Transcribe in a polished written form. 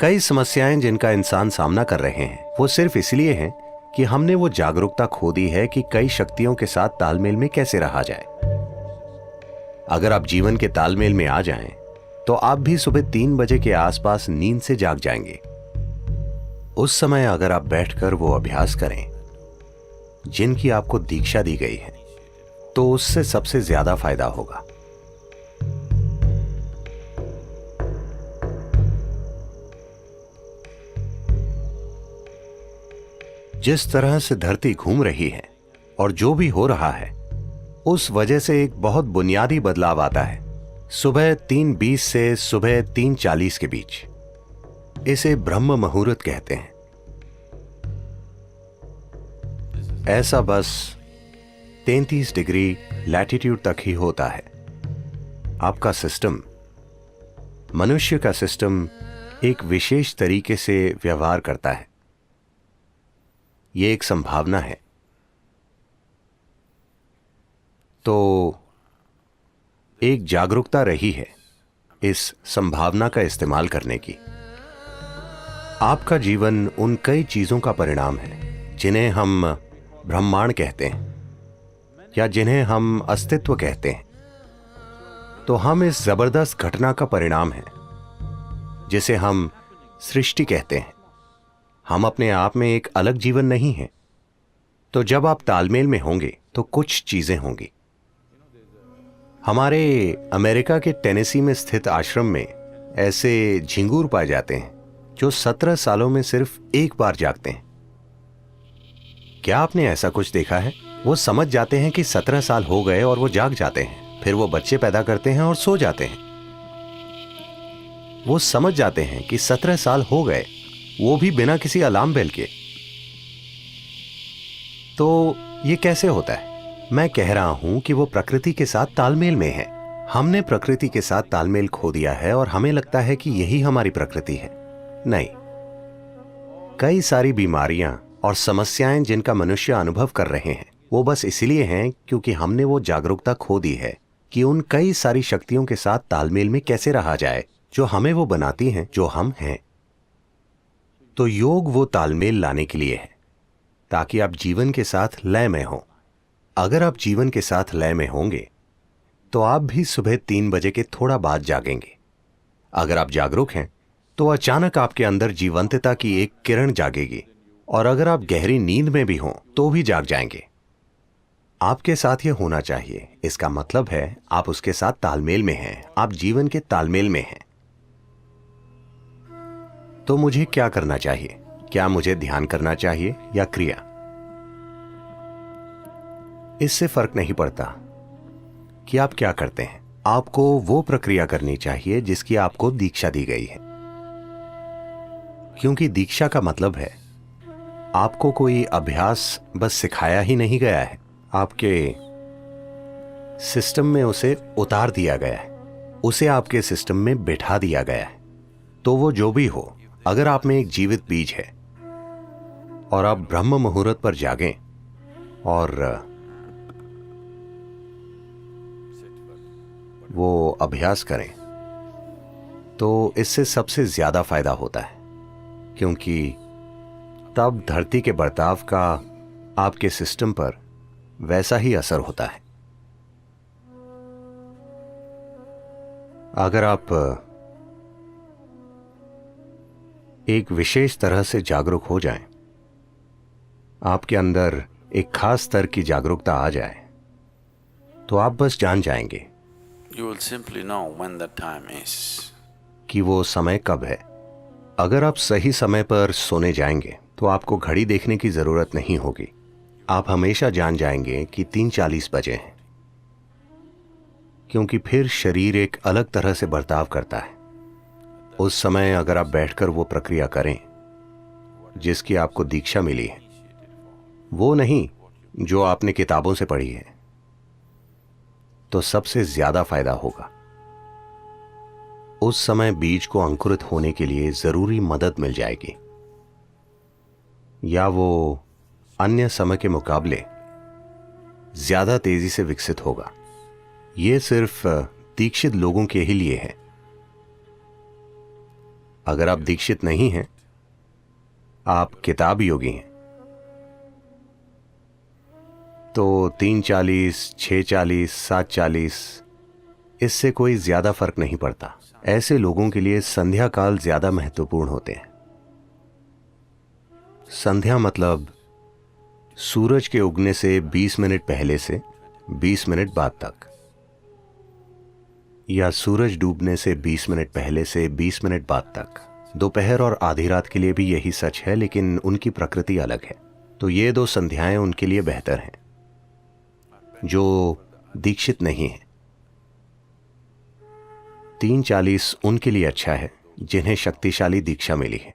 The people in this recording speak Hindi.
कई समस्याएं जिनका इंसान सामना कर रहे हैं वो सिर्फ इसलिए हैं कि हमने वो जागरूकता खो दी है कि कई शक्तियों के साथ तालमेल में कैसे रहा जाए। अगर आप जीवन के तालमेल में आ जाएं, तो आप भी सुबह 3 बजे के आसपास नींद से जाग जाएंगे। उस समय अगर आप बैठकर वो अभ्यास करें जिनकी आपको दीक्षा दी गई है, तो उससे सबसे ज्यादा फायदा होगा। जिस तरह से धरती घूम रही है और जो भी हो रहा है, उस वजह से एक बहुत बुनियादी बदलाव आता है सुबह 3:20 से सुबह 3:40 के बीच। इसे ब्रह्म मुहूर्त कहते हैं। ऐसा बस 33 डिग्री लैटिट्यूड तक ही होता है। आपका सिस्टम, मनुष्य का सिस्टम एक विशेष तरीके से व्यवहार करता है। यह एक संभावना है। तो एक जागरूकता रही है इस संभावना का इस्तेमाल करने की। आपका जीवन उन कई चीजों का परिणाम है जिन्हें हम ब्रह्मांड कहते हैं या जिन्हें हम अस्तित्व कहते हैं। तो हम इस जबरदस्त घटना का परिणाम है जिसे हम सृष्टि कहते हैं। हम अपने आप में एक अलग जीवन नहीं है। तो जब आप तालमेल में होंगे तो कुछ चीजें होंगी। हमारे अमेरिका के टेनेसी में स्थित आश्रम में ऐसे झिंगूर पाए जाते हैं जो 17 सालों में सिर्फ एक बार जागते हैं। क्या आपने ऐसा कुछ देखा है? वो समझ जाते हैं कि 17 साल हो गए और वो जाग जाते हैं। फिर वो बच्चे पैदा करते हैं और सो जाते हैं। वो समझ जाते हैं कि 17 साल हो गए, वो भी बिना किसी अलार्म बेल के। तो ये कैसे होता है? मैं कह रहा हूं कि वो प्रकृति के साथ तालमेल में है। हमने प्रकृति के साथ तालमेल खो दिया है और हमें लगता है कि यही हमारी प्रकृति है। नहीं, कई सारी बीमारियां और समस्याएं जिनका मनुष्य अनुभव कर रहे हैं, वो बस इसलिए हैं क्योंकि हमने वो जागरूकता खो दी है कि उन कई सारी शक्तियों के साथ तालमेल में कैसे रहा जाए जो हमें वो बनाती हैं जो हम हैं। तो योग वो तालमेल लाने के लिए है ताकि आप जीवन के साथ लय में हो। अगर आप जीवन के साथ लय में होंगे तो आप भी सुबह 3 बजे के थोड़ा बाद जागेंगे। अगर आप जागरूक हैं तो अचानक आपके अंदर जीवंतता की एक किरण जागेगी, और अगर आप गहरी नींद में भी हों तो भी जाग जाएंगे। आपके साथ यह होना चाहिए। इसका मतलब है आप उसके साथ तालमेल में हैं, आप जीवन के तालमेल में हैं। तो मुझे क्या करना चाहिए? क्या मुझे ध्यान करना चाहिए या क्रिया? इससे फर्क नहीं पड़ता कि आप क्या करते हैं। आपको वो प्रक्रिया करनी चाहिए जिसकी आपको दीक्षा दी गई है, क्योंकि दीक्षा का मतलब है आपको कोई अभ्यास बस सिखाया ही नहीं गया है, आपके सिस्टम में उसे उतार दिया गया है, उसे आपके सिस्टम में बिठा दिया गया है। तो वो जो भी हो, अगर आप में एक जीवित बीज है और आप ब्रह्म मुहूर्त पर जागें और वो अभ्यास करें, तो इससे सबसे ज्यादा फायदा होता है, क्योंकि तब धरती के बर्ताव का आपके सिस्टम पर वैसा ही असर होता है। अगर आप एक विशेष तरह से जागरूक हो जाएं, आपके अंदर एक खास स्तर की जागरूकता आ जाए, तो आप बस जान जाएंगे You will simply know when the time is. कि वो समय कब है। अगर आप सही समय पर सोने जाएंगे तो आपको घड़ी देखने की जरूरत नहीं होगी। आप हमेशा जान जाएंगे कि 3:40 बजे हैं, क्योंकि फिर शरीर एक अलग तरह से बर्ताव करता है। उस समय अगर आप बैठकर वो प्रक्रिया करें जिसकी आपको दीक्षा मिली है, वो नहीं जो आपने किताबों से पढ़ी है, तो सबसे ज्यादा फायदा होगा। उस समय बीज को अंकुरित होने के लिए जरूरी मदद मिल जाएगी, या वो अन्य समय के मुकाबले ज्यादा तेजी से विकसित होगा। यह सिर्फ दीक्षित लोगों के ही लिए है। अगर आप दीक्षित नहीं हैं, आप किताब योगी हैं, तो 3:40, 6:40, 7:40 इससे कोई ज्यादा फर्क नहीं पड़ता। ऐसे लोगों के लिए संध्या काल ज्यादा महत्वपूर्ण होते हैं। संध्या मतलब सूरज के उगने से 20 मिनट पहले से 20 मिनट बाद तक, या सूरज डूबने से 20 मिनट पहले से 20 मिनट बाद तक। दोपहर और आधी रात के लिए भी यही सच है, लेकिन उनकी प्रकृति अलग है। तो ये 2 संध्याएं उनके लिए बेहतर हैं जो दीक्षित नहीं हैं। 3:40 उनके लिए अच्छा है जिन्हें शक्तिशाली दीक्षा मिली है।